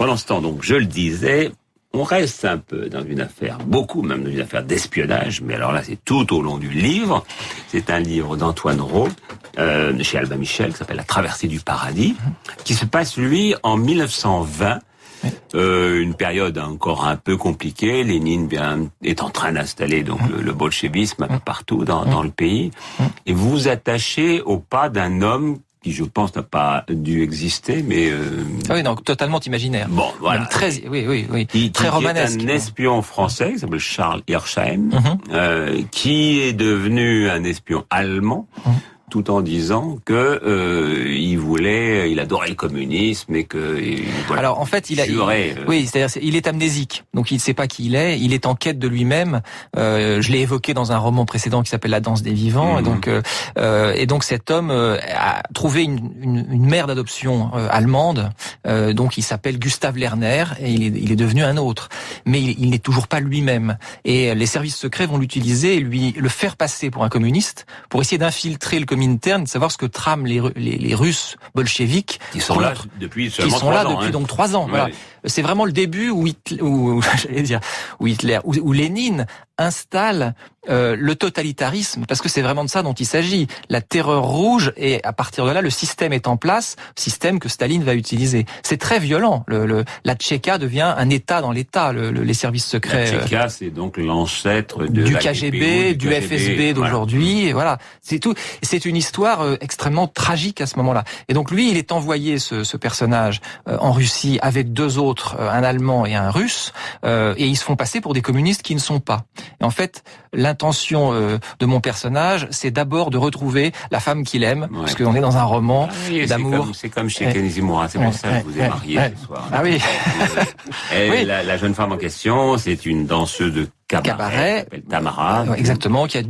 Pendant ce temps, donc, je le disais, on reste un peu dans une affaire, beaucoup même dans une affaire d'espionnage, mais alors là, c'est tout au long du livre. C'est un livre d'Antoine Rau, chez Albin Michel, qui s'appelle La Traversée du Paradis, qui se passe, lui, en 1920. Une période encore un peu compliquée. Lénine est en train d'installer donc le bolchevisme un peu partout dans le pays. Et vous vous attachez au pas d'un homme qui, je pense, n'a pas dû exister, mais oui, non, totalement imaginaire. Bon, voilà. Même très, oui, très romanesque. Qui est un espion français, qui s'appelle Charles Hirschheim, qui est devenu un espion allemand, tout en disant que il adorait le communisme et que voilà. Alors en fait, c'est-à-dire il est amnésique, donc il ne sait pas qui il est en quête de lui-même. Je l'ai évoqué dans un roman précédent qui s'appelle La Danse des vivants, et donc cet homme a trouvé une mère d'adoption allemande, donc il s'appelle Gustav Lerner et il est devenu un autre, mais il n'est toujours pas lui-même. Et les services secrets vont l'utiliser et le faire passer pour un communiste pour essayer d'infiltrer le Comintern, de savoir ce que trament les Russes bolcheviques qui sont là depuis donc 3 ans. Ouais. Voilà. C'est vraiment le début où Lénine installe le totalitarisme, parce que c'est vraiment de ça dont il s'agit. La terreur rouge, et à partir de là, le système est en place, système que Staline va utiliser. C'est très violent. La Tchéka devient un État dans l'État, les services secrets. La Tchéka, c'est donc l'ancêtre du KGB, du FSB d'aujourd'hui. Voilà, c'est tout. C'est une histoire extrêmement tragique à ce moment-là. Et donc lui, il est envoyé, ce personnage, en Russie avec 2 autres, un Allemand et un Russe, et ils se font passer pour des communistes qui ne sont pas. Et en fait, l'intention de mon personnage, c'est d'abord de retrouver la femme qu'il aime, parce qu'on est dans un roman d'amour. C'est comme chez Ken Nizimura, c'est pour ça que je vous ai marié ce soir. Ah oui. La jeune femme en question, c'est une danseuse de cabaret, qui s'appelle Tamara. Exactement, qui a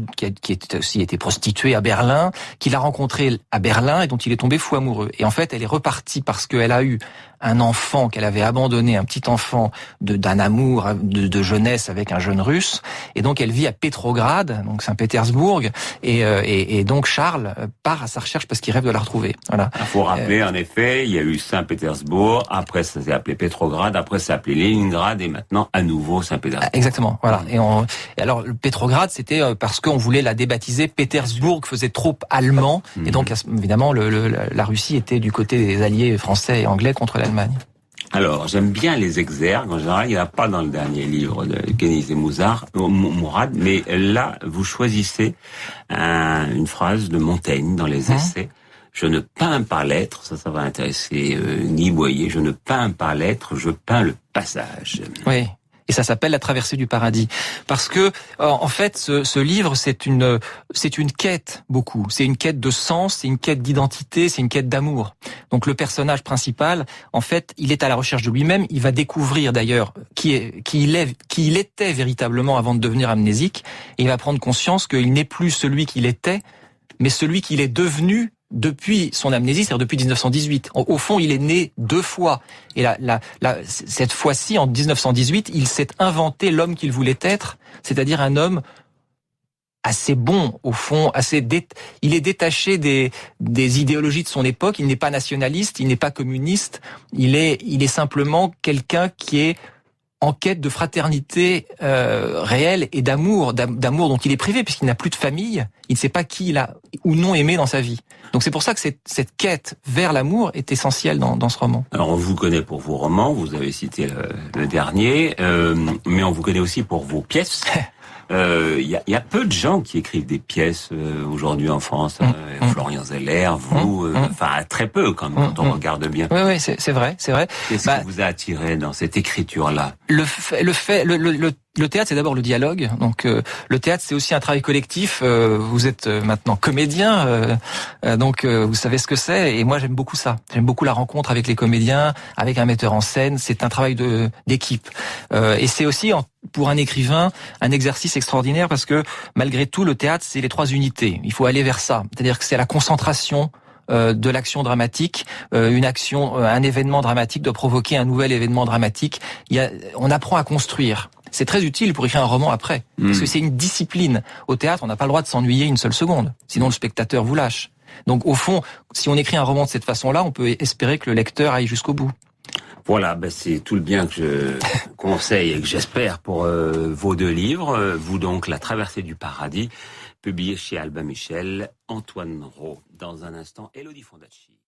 aussi été prostituée à Berlin, qu'il a rencontrée à Berlin et dont il est tombé fou amoureux. Et en fait, elle est repartie parce qu'elle a eu un enfant qu'elle avait abandonné, un petit enfant d'un amour de jeunesse avec un jeune Russe, et donc elle vit à Pétrograd, donc Saint-Pétersbourg, et donc Charles part à sa recherche parce qu'il rêve de la retrouver. Voilà. Il faut rappeler, en effet, il y a eu Saint-Pétersbourg, après ça s'est appelé Pétrograd, après ça s'est appelé Leningrad, et maintenant à nouveau Saint-Pétersbourg. Exactement, voilà. Et alors Pétrograd, c'était parce qu'on voulait la débaptiser. Pétersbourg faisait trop allemand, et donc évidemment la Russie était du côté des alliés français et anglais contre l'Allemagne. Alors, j'aime bien les exergues. En général, il n'y en a pas dans le dernier livre de Kenise Mourad, mais là, vous choisissez une phrase de Montaigne dans les essais. Je ne peins pas l'être, ça va intéresser Guy Boyer, je ne peins pas l'être, je peins le passage. Oui. Et ça s'appelle La Traversée du Paradis. Parce que, en fait, ce livre, c'est une quête, beaucoup. C'est une quête de sens, c'est une quête d'identité, c'est une quête d'amour. Donc, le personnage principal, en fait, il est à la recherche de lui-même. Il va découvrir, d'ailleurs, qui il était véritablement avant de devenir amnésique. Et il va prendre conscience qu'il n'est plus celui qu'il était, mais celui qu'il est devenu depuis son amnésie, c'est-à-dire depuis 1918. Au fond, il est né 2 fois. Et cette fois-ci, en 1918, il s'est inventé l'homme qu'il voulait être, c'est-à-dire un homme assez bon, au fond, il est détaché des idéologies de son époque, il n'est pas nationaliste, il n'est pas communiste, il est simplement quelqu'un qui est en quête de fraternité réelle et d'amour dont il est privé, puisqu'il n'a plus de famille, il ne sait pas qui il a ou non aimé dans sa vie. Donc c'est pour ça que cette quête vers l'amour est essentielle dans ce roman. Alors on vous connaît pour vos romans, vous avez cité le dernier, mais on vous connaît aussi pour vos pièces. Il y a peu de gens qui écrivent des pièces aujourd'hui en France. Florian Zeller, vous, enfin très peu quand on regarde bien. Oui, c'est vrai. Qu'est-ce qui vous a attiré dans cette écriture-là? Le théâtre, c'est d'abord le dialogue. Donc, le théâtre, c'est aussi un travail collectif. Vous êtes maintenant comédien, donc vous savez ce que c'est. Et moi, j'aime beaucoup ça. J'aime beaucoup la rencontre avec les comédiens, avec un metteur en scène. C'est un travail d'équipe. Et c'est aussi, pour un écrivain, un exercice extraordinaire parce que, malgré tout, le théâtre, c'est les 3 unités. Il faut aller vers ça. C'est-à-dire que c'est la concentration de l'action dramatique, un événement dramatique doit provoquer un nouvel événement dramatique. On apprend à construire. C'est très utile pour écrire un roman après, parce que c'est une discipline. Au théâtre, on n'a pas le droit de s'ennuyer une seule seconde, sinon le spectateur vous lâche. Donc au fond, si on écrit un roman de cette façon-là, on peut espérer que le lecteur aille jusqu'au bout. Voilà, c'est tout le bien que je conseille et que j'espère pour vos 2 livres. Vous donc, La Traversée du Paradis, publié chez Albin Michel, Antoine Rau. Dans un instant, Elodie Fondacci.